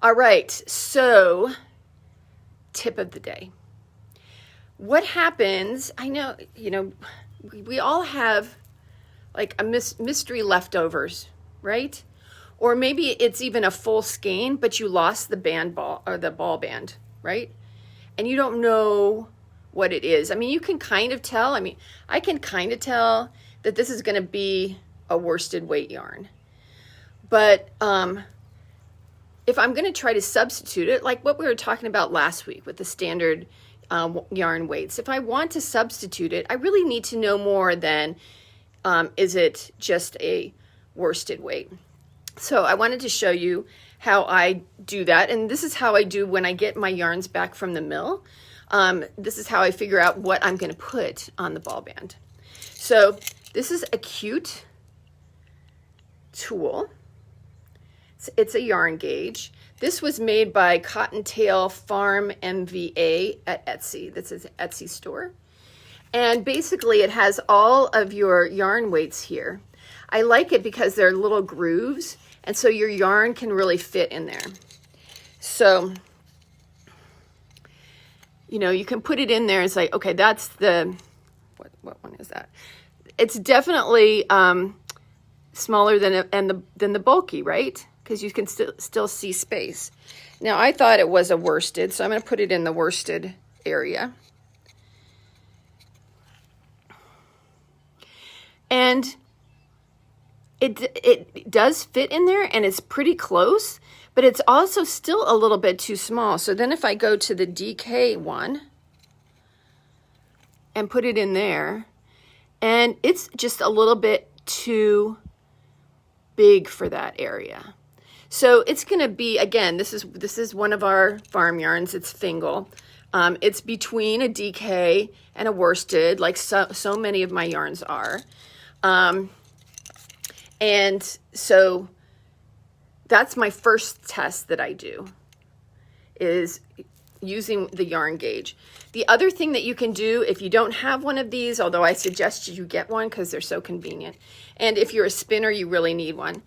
All right, so tip of the day. What happens, I know, we all have like a mystery leftovers, right? Or maybe it's even a full skein, but you lost the band ball or the ball band, right? And you don't know what it is. I mean, you can kind of tell. I mean, I can kind of tell that this is going to be a worsted weight yarn. But if I'm going to try to substitute it, like what we were talking about last week with the standard yarn weights, if I want to substitute it, I really need to know more than is it just a worsted weight. So I wanted to show you how I do that. And this is how I do when I get my yarns back from the mill. This is how I figure out what I'm going to put on the ball band. So this is a cute tool. It's a yarn gauge. This was made by Cottontail Farm MVA at Etsy. This is an Etsy store. And basically it has all of your yarn weights here. I like it because they're little grooves, and so your yarn can really fit in there. So, you can put it in there and say, okay, that's the, what one is that? It's definitely smaller than the bulky, right? Because you can still see space. Now, I thought it was a worsted, so I'm going to put it in the worsted area. And it does fit in there, and it's pretty close, but it's also still a little bit too small. So then if I go to the DK one and put it in there, and it's just a little bit too big for that area. So it's going to be, again, this is one of our farm yarns. It's Fingal. It's between a DK and a worsted, like so many of my yarns are. And so that's my first test that I do, is using the yarn gauge. The other thing that you can do if you don't have one of these, although I suggest you get one because they're so convenient, and if you're a spinner, you really need one.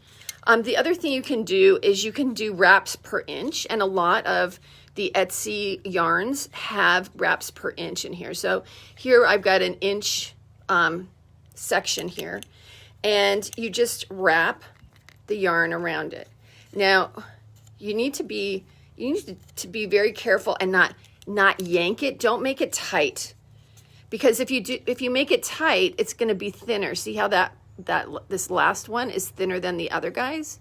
The other thing you can do is you can do wraps per inch, and a lot of the Etsy yarns have wraps per inch in here. So here I've got an inch section here, and you just wrap the yarn around it. Now, you need to be very careful and not yank it. Don't make it tight, because if you make it tight, it's going to be thinner. See how this last one is thinner than the other guys?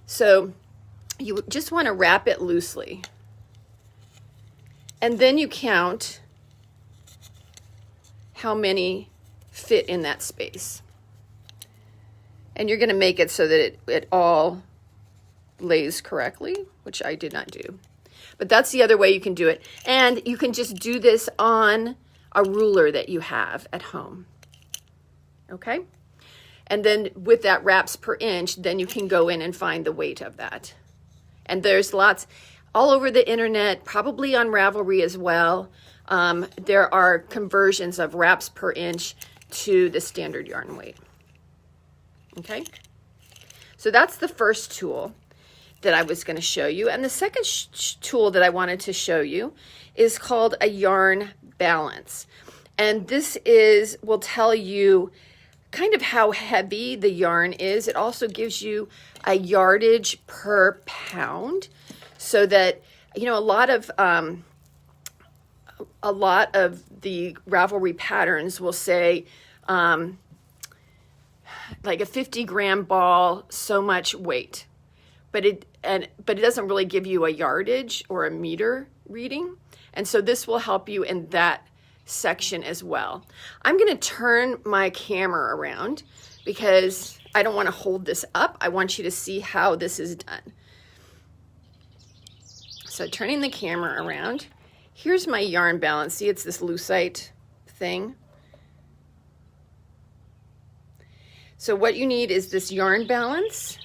So you just want to wrap it loosely. And then you count how many fit in that space. And you're going to make it so that it all lays correctly, which I did not do. But that's the other way you can do it. And you can just do this on a ruler that you have at home. Okay? And then with that wraps per inch, then you can go in and find the weight of that. And there's lots all over the internet, probably on Ravelry as well. There are conversions of wraps per inch to the standard yarn weight. Okay? So that's the first tool that I was going to show you. And the second tool that I wanted to show you is called a yarn balance. And this will tell you kind of how heavy the yarn is. It also gives you a yardage per pound, so that, a lot of the Ravelry patterns will say like a 50-gram ball, so much weight, but it doesn't really give you a yardage or a meter reading. And so this will help you in that section as well. I'm going to turn my camera around because I don't want to hold this up. I want you to see how this is done. So turning the camera around, here's my yarn balance. See, it's this lucite thing. So what you need is this yarn balance,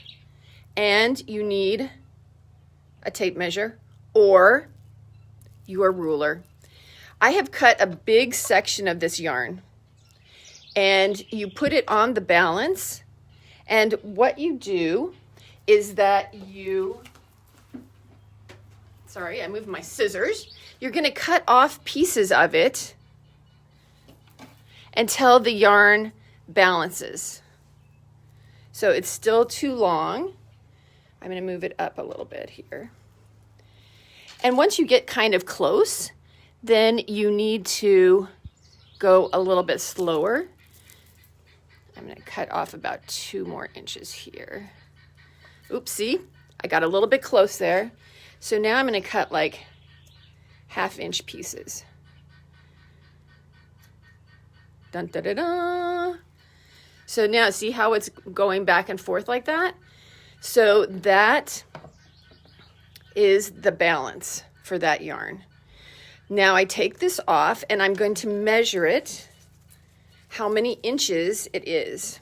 and you need a tape measure or your ruler. I have cut a big section of this yarn, and you put it on the balance, and what you do is that you sorry, I moved my scissors. You're going to cut off pieces of it until the yarn balances. So it's still too long. I'm going to move it up a little bit here. And once you get kind of close, then you need to go a little bit slower. I'm going to cut off about 2 more inches here. Oopsie, I got a little bit close there. So now I'm going to cut like 1/2 inch pieces. Dun, da, da, da. So now see how it's going back and forth like that? So that is the balance for that yarn. Now I take this off and I'm going to measure it, how many inches it is.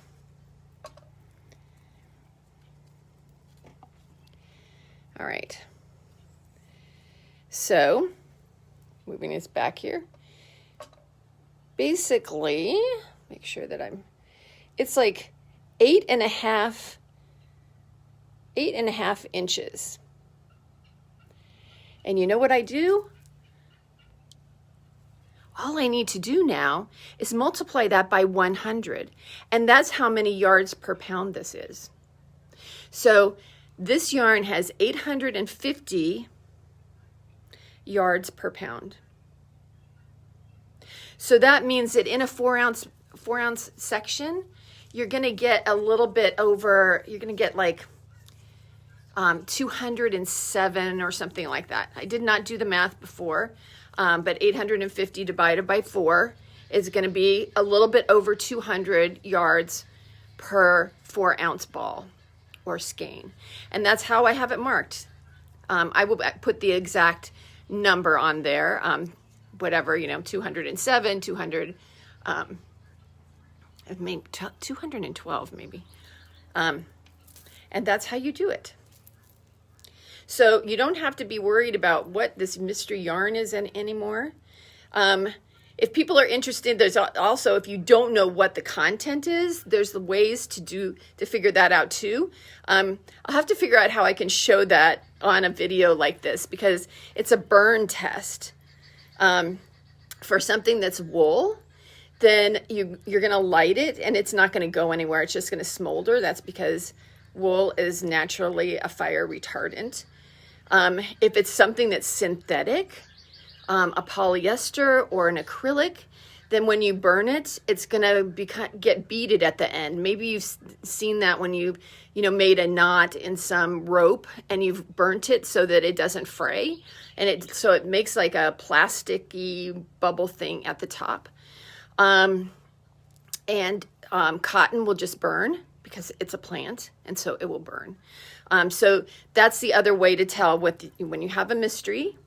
All right. So moving this back here. Basically, make sure that it's like 8.5 inches. And you know what I do? All I need to do now is multiply that by 100. And that's how many yards per pound this is. So this yarn has 850 yards per pound. So that means that in a 4 ounce section, you're going to get a little bit over, you're going to get like 207 or something like that. I did not do the math before, but 850 divided by 4 is going to be a little bit over 200 yards per 4 ounce ball or skein. And that's how I have it marked. I will put the exact number on there, whatever, 207, 200, maybe 212 maybe. And that's how you do it. So you don't have to be worried about what this mystery yarn is anymore. If people are interested, there's also, if you don't know what the content is, there's the ways to figure that out too. I'll have to figure out how I can show that on a video like this, because it's a burn test. For something that's wool, then you're going to light it and it's not going to go anywhere. It's just going to smolder. That's because wool is naturally a fire retardant. If it's something that's synthetic, a polyester or an acrylic, then when you burn it, it's going to get beaded at the end. Maybe you've seen that when you made a knot in some rope and you've burnt it so that it doesn't fray. And so it makes like a plasticky bubble thing at the top. Cotton will just burn because it's a plant, and so it will burn. So that's the other way to tell when you have a mystery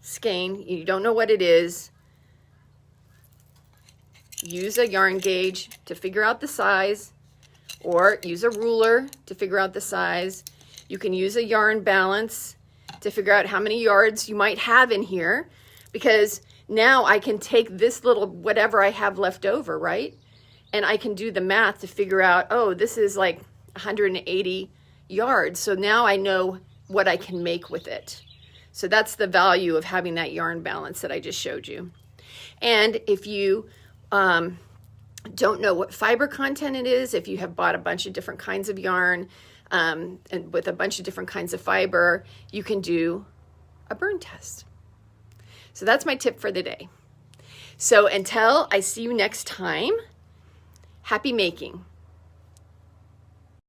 skein, you don't know what it is, use a yarn gauge to figure out the size, or use a ruler to figure out the size. You can use a yarn balance to figure out how many yards you might have in here, because now I can take this little whatever I have left over, right? And I can do the math to figure out, oh, this is like 180 yards. So now I know what I can make with it. So that's the value of having that yarn balance that I just showed you. And if you don't know what fiber content it is, if you have bought a bunch of different kinds of yarn and with a bunch of different kinds of fiber, you can do a burn test. So that's my tip for the day. So until I see you next time, happy making.